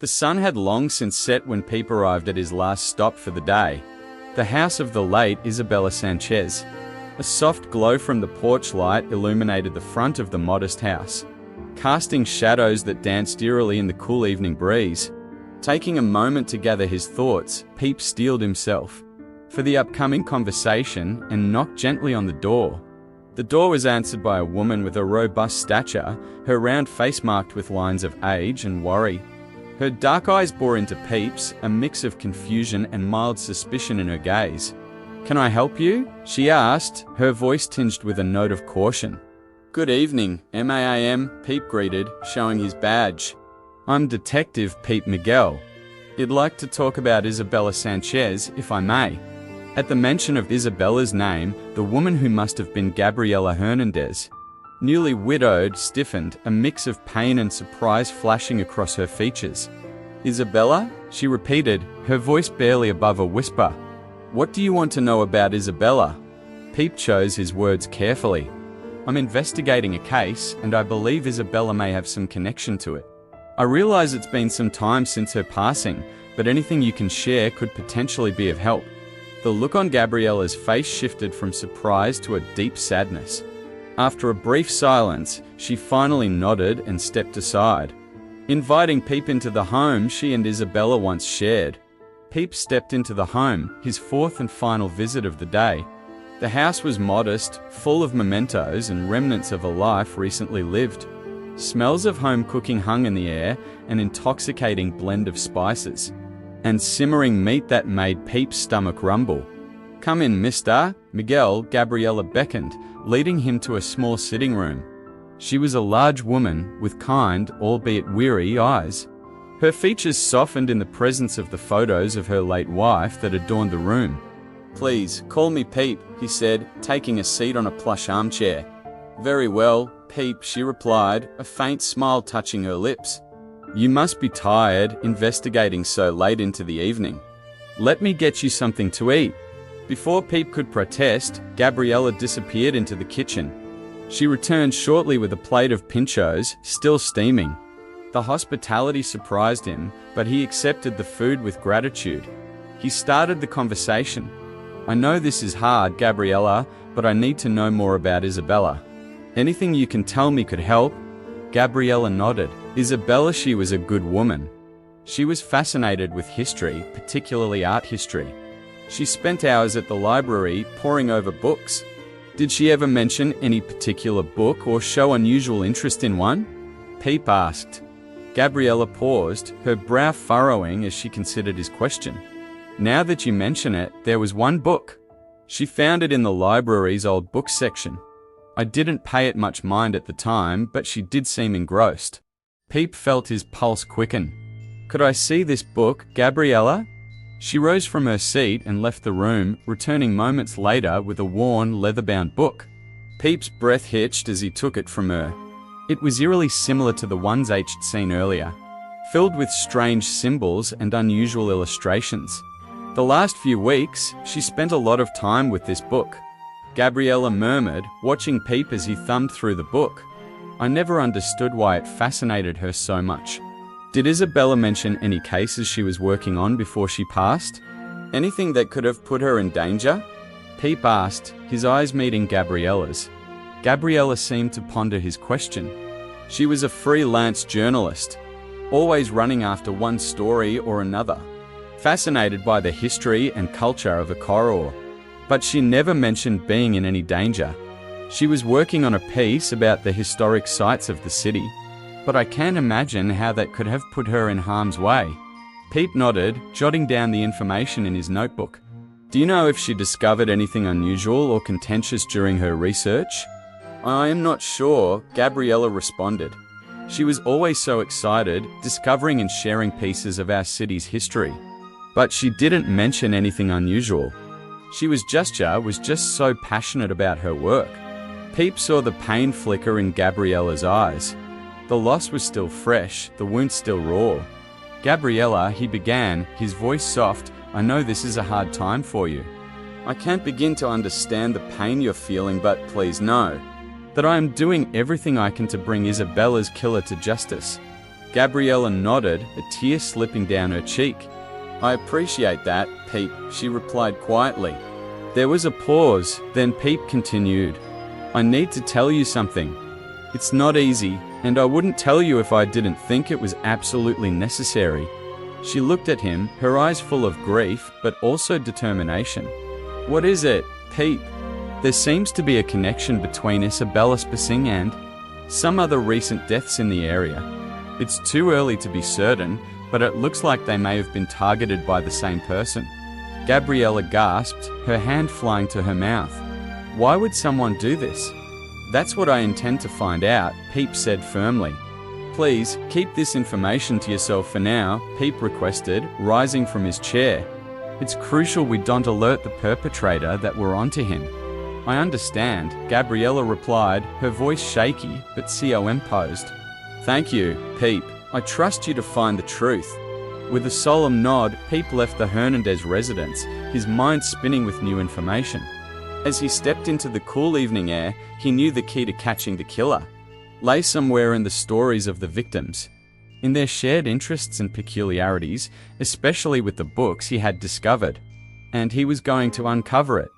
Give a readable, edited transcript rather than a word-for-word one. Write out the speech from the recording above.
The sun had long since set when Pepe arrived at his last stop for the day, the house of the late Isabella Sanchez. A soft glow from the porch light illuminated the front of the modest house, casting shadows that danced eerily in the cool evening breeze. Taking a moment to gather his thoughts, Pepe steeled himself for the upcoming conversation and knocked gently on the door. The door was answered by a woman with a robust stature, her round face marked with lines of age and worry. Her dark eyes bore into Pepe's, a mix of confusion and mild suspicion in her gaze. "Can I help you?" she asked, her voice tinged with a note of caution. "Good evening, ma'am," Pepe greeted, showing his badge. "I'm Detective Pepe Miguel. I'd like to talk about Isabella Sanchez, if I may." At the mention of Isabella's name, the woman who must have been Gabriella Hernandez, newly widowed, stiffened, a mix of pain and surprise flashing across her features. "Isabella?" she repeated, her voice barely above a whisper. "What do you want to know about Isabella?" Pepe chose his words carefully. "I'm investigating a case, and I believe Isabella may have some connection to it. I realize it's been some time since her passing, but anything you can share could potentially be of help." The look on Gabriella's face shifted from surprise to a deep sadness. After a brief silence, she finally nodded and stepped aside, inviting Pepe into the home she and Isabella once shared. Pepe stepped into the home, his fourth and final visit of the day. The house was modest, full of mementos and remnants of a life recently lived. Smells of home cooking hung in the air, an intoxicating blend of spices and simmering meat that made Pepe's stomach rumble. "Come in, Mr. Miguel," Gabriella beckoned, leading him to a small sitting room. She was a large woman with kind, albeit weary, eyes. Her features softened in the presence of the photos of her late wife that adorned the room. "Please, call me Pepe," he said, taking a seat on a plush armchair. "Very well, Pepe," she replied, a faint smile touching her lips. "You must be tired, investigating so late into the evening. Let me get you something to eat." Before Pepe could protest, Gabriella disappeared into the kitchen. She returned shortly with a plate of pinchos, still steaming. The hospitality surprised him, but he accepted the food with gratitude. He started the conversation. "I know this is hard, Gabriella, but I need to know more about Isabella. Anything you can tell me could help." Gabriella nodded. Isabella, she was a good woman. She was fascinated with history, particularly art history. She spent hours at the library, poring over books. "Did she ever mention any particular book or show unusual interest in one?" Pepe asked. Gabriella paused, her brow furrowing as she considered his question. "Now that you mention it, there was one book. She found it in the library's old book section. I didn't pay it much mind at the time, but she did seem engrossed." Pepe felt his pulse quicken. "Could I see this book, Gabriella?" She rose from her seat and left the room, returning moments later with a worn, leather-bound book. Pepe's breath hitched as he took it from her. It was eerily similar to the ones he'd seen earlier, filled with strange symbols and unusual illustrations. The last few weeks, she spent a lot of time with this book. Gabriella murmured, watching Pepe as he thumbed through the book. "I never understood why it fascinated her so much." Did Isabella mention any cases she was working on before she passed? Anything that could have put her in danger? Pepe asked, his eyes meeting Gabriella's. Gabriella seemed to ponder his question. She was a freelance journalist, always running after one story or another, fascinated by the history and culture of A Coruña. But she never mentioned being in any danger. She was working on a piece about the historic sites of the city, but I can't imagine how that could have put her in harm's way. Pepe nodded, jotting down the information in his notebook. "Do you know if she discovered anything unusual or contentious during her research?" "I am not sure," Gabriella responded. She was always so excited, discovering and sharing pieces of our city's history. But she didn't mention anything unusual. She was just so passionate about her work. Pepe saw the pain flicker in Gabriella's eyes. The loss was still fresh, the wound still raw. "Gabriella," he began, his voice soft, "I know this is a hard time for you. I can't begin to understand the pain you're feeling, but please know that I am doing everything I can to bring Isabella's killer to justice." Gabriella nodded, a tear slipping down her cheek. "I appreciate that, Pete," she replied quietly. There was a pause, then Pete continued. "I need to tell you something. It's not easy, and I wouldn't tell you if I didn't think it was absolutely necessary." She looked at him, her eyes full of grief, but also determination. "What is it, Pete?" "There seems to be a connection between Isabella Sanchez and some other recent deaths in the area. It's too early to be certain, but it looks like they may have been targeted by the same person." Gabriella gasped, her hand flying to her mouth. "Why would someone do this?" "That's what I intend to find out," Pepe said firmly. "Please, keep this information to yourself for now," Pepe requested, rising from his chair. "It's crucial we don't alert the perpetrator that we're onto him." "I understand," Gabriella replied, her voice shaky but composed. "Thank you, Pepe. I trust you to find the truth." With a solemn nod, Pepe left the Hernandez residence, his mind spinning with new information. As he stepped into the cool evening air, he knew the key to catching the killer lay somewhere in the stories of the victims, in their shared interests and peculiarities, especially with the books he had discovered. And he was going to uncover it.